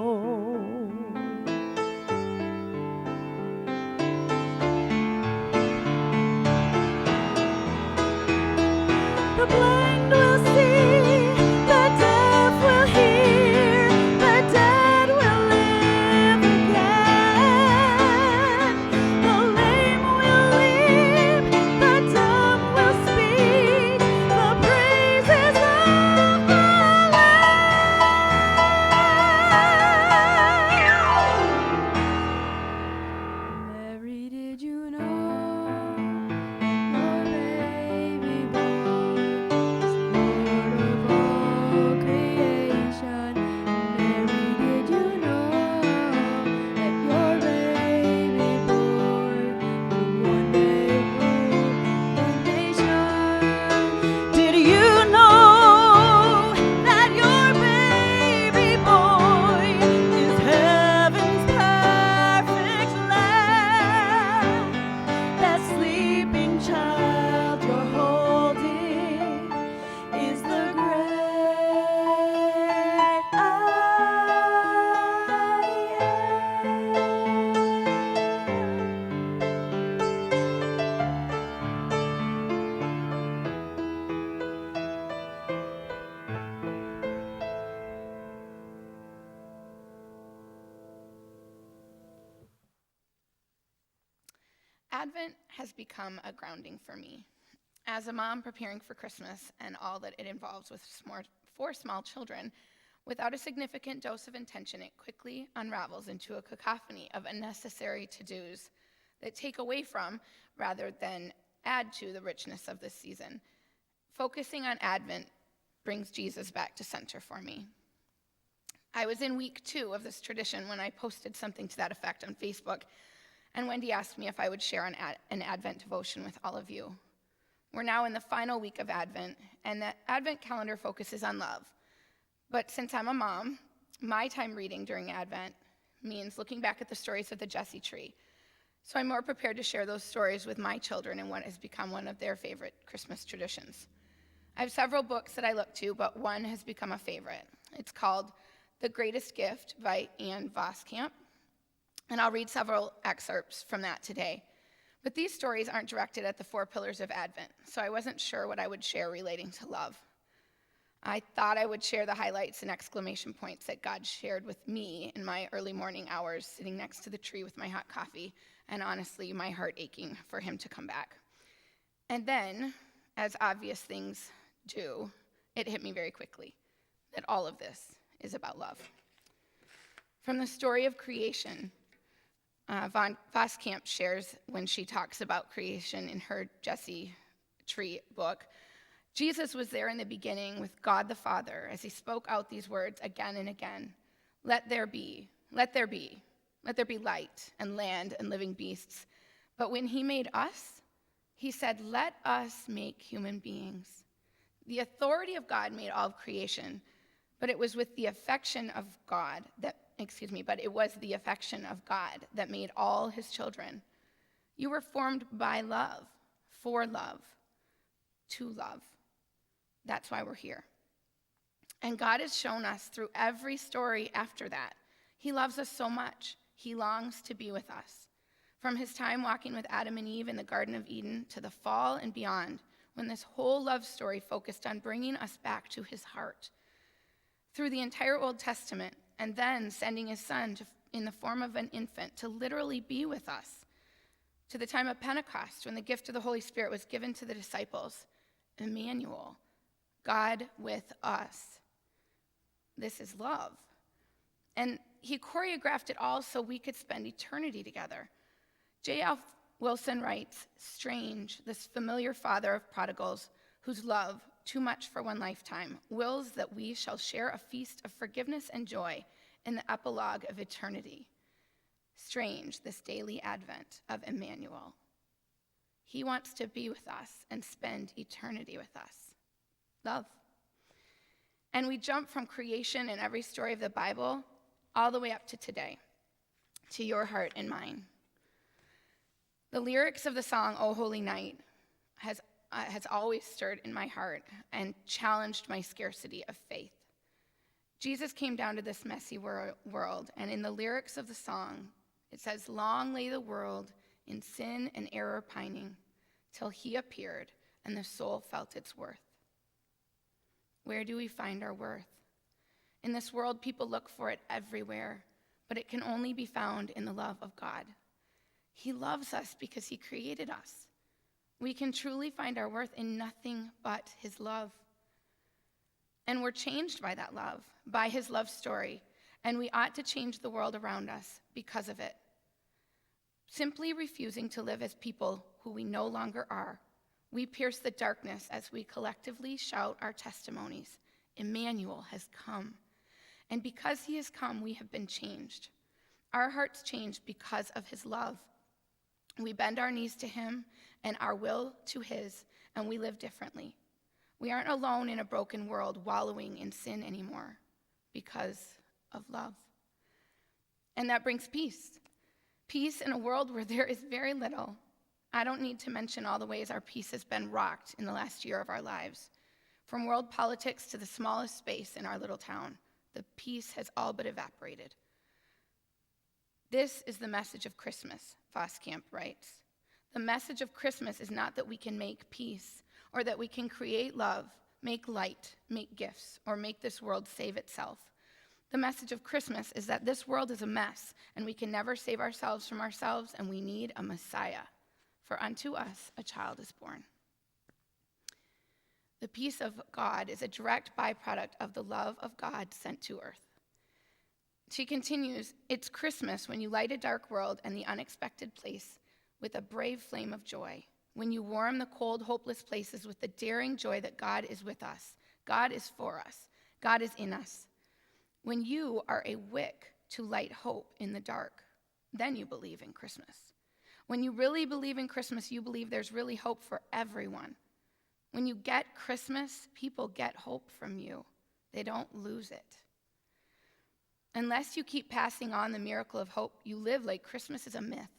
soul. The blind will see, the deaf will hear, the dead will live again. The lame will leap, the dumb will speak, the praises of the Lamb. Mary, did you know your baby boy is Lord of all creation? Mary, did you know that your baby boy will one day rule the nation? Did you know that your baby boy is heaven's perfect lamb? That sleeping child you're holding is the great I Advent has become a grounding for me. As a mom preparing for Christmas and all that it involves with four small children, without a significant dose of intention, it quickly unravels into a cacophony of unnecessary to-dos that take away from, rather than add to, the richness of this season. Focusing on Advent brings Jesus back to center for me. I was in week 2 of this tradition when I posted something to that effect on Facebook, and Wendy asked me if I would share an Advent devotion with all of you. We're now in the final week of Advent, and the Advent calendar focuses on love. But since I'm a mom, my time reading during Advent means looking back at the stories of the Jesse tree. So I'm more prepared to share those stories with my children in what has become one of their favorite Christmas traditions. I have several books that I look to, but one has become a favorite. It's called The Greatest Gift by Anne Voskamp, and I'll read several excerpts from that today. But these stories aren't directed at the 4 pillars of Advent, so I wasn't sure what I would share relating to love. I thought I would share the highlights and exclamation points that God shared with me in my early morning hours, sitting next to the tree with my hot coffee, and honestly, my heart aching for him to come back. And then, as obvious things do, it hit me very quickly that all of this is about love. From the story of creation, Voskamp shares when she talks about creation in her Jesse Tree book, Jesus was there in the beginning with God the Father as he spoke out these words again and again. Let there be, let there be, let there be light and land and living beasts. But when he made us, he said, let us make human beings. The authority of God made all of creation, but it was the affection of God that made all his children. You were formed by love, for love, to love. That's why we're here. And God has shown us through every story after that. He loves us so much. He longs to be with us. From his time walking with Adam and Eve in the Garden of Eden to the fall and beyond, when this whole love story focused on bringing us back to his heart. Through the entire Old Testament, and then sending his son in the form of an infant to literally be with us. To the time of Pentecost, when the gift of the Holy Spirit was given to the disciples, Emmanuel, God with us. This is love. And he choreographed it all so we could spend eternity together. J.L. Wilson writes, strange, this familiar father of prodigals, whose love, too much for one lifetime, wills that we shall share a feast of forgiveness and joy in the epilogue of eternity. Strange, this daily advent of Emmanuel. He wants to be with us and spend eternity with us. Love. And we jump from creation in every story of the Bible all the way up to today, to your heart and mine. The lyrics of the song, O Holy Night, has always stirred in my heart and challenged my scarcity of faith. Jesus came down to this messy world, and in the lyrics of the song, it says, "Long lay the world in sin and error pining, till he appeared and the soul felt its worth." Where do we find our worth? In this world, people look for it everywhere, but it can only be found in the love of God. He loves us because he created us. We can truly find our worth in nothing but his love. And we're changed by that love, by his love story, and we ought to change the world around us because of it. Simply refusing to live as people who we no longer are, we pierce the darkness as we collectively shout our testimonies. Emmanuel has come. And because he has come, we have been changed. Our hearts changed because of his love. We bend our knees to him and our will to his, and we live differently. We aren't alone in a broken world wallowing in sin anymore because of love. And that brings peace. Peace in a world where there is very little. I don't need to mention all the ways our peace has been rocked in the last year of our lives. From world politics to the smallest space in our little town, the peace has all but evaporated. This is the message of Christmas, Voskamp writes. The message of Christmas is not that we can make peace or that we can create love, make light, make gifts, or make this world save itself. The message of Christmas is that this world is a mess and we can never save ourselves from ourselves and we need a Messiah. For unto us a child is born. The peace of God is a direct byproduct of the love of God sent to earth. She continues, "It's Christmas when you light a dark world and the unexpected place with a brave flame of joy, when you warm the cold, hopeless places with the daring joy that God is with us, God is for us, God is in us. When you are a wick to light hope in the dark, then you believe in Christmas. When you really believe in Christmas, you believe there's really hope for everyone. When you get Christmas, people get hope from you. They don't lose it. Unless you keep passing on the miracle of hope, you live like Christmas is a myth.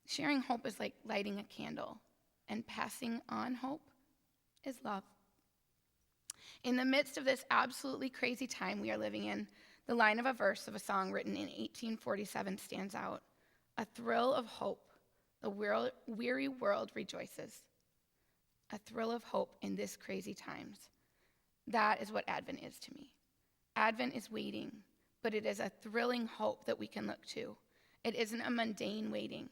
Sharing hope is like lighting a candle, and passing on hope is love." In the midst of this absolutely crazy time we are living in, the line of a verse of a song written in 1847 stands out. "A thrill of hope, the weary world rejoices." A thrill of hope in this crazy times. That is what Advent is to me. Advent is waiting, but it is a thrilling hope that we can look to. It isn't a mundane waiting.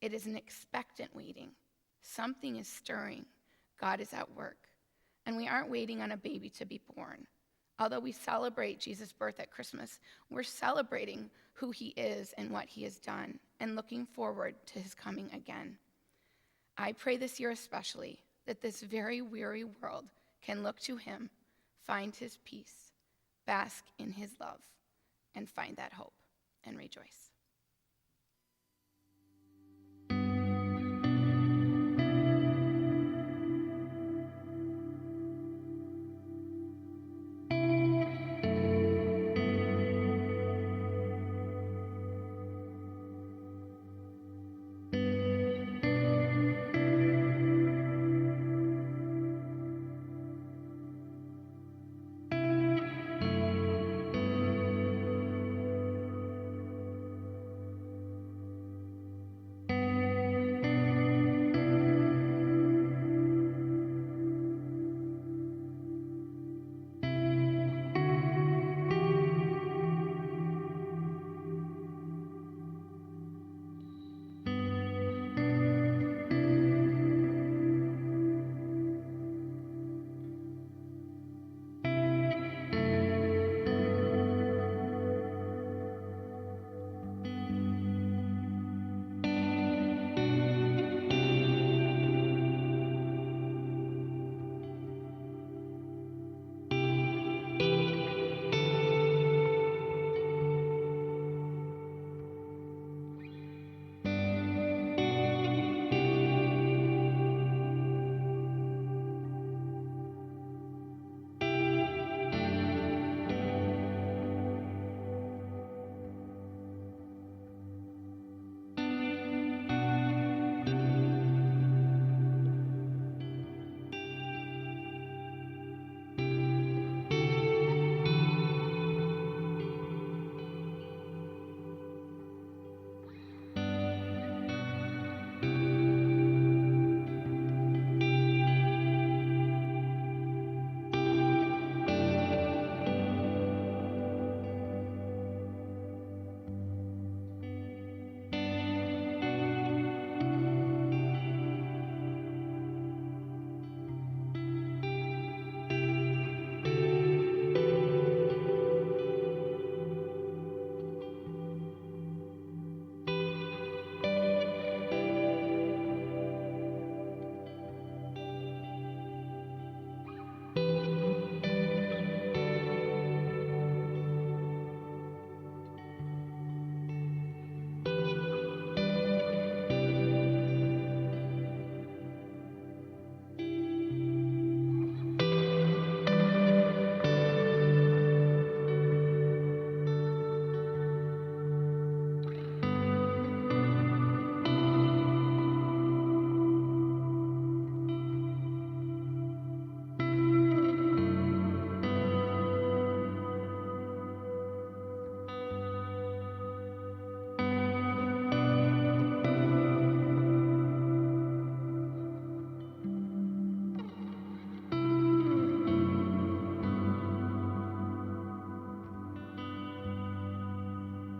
It is an expectant waiting. Something is stirring. God is at work. And we aren't waiting on a baby to be born. Although we celebrate Jesus' birth at Christmas, we're celebrating who he is and what he has done, and looking forward to his coming again. I pray this year especially that this very weary world can look to him, find his peace, bask in his love, and find that hope and rejoice.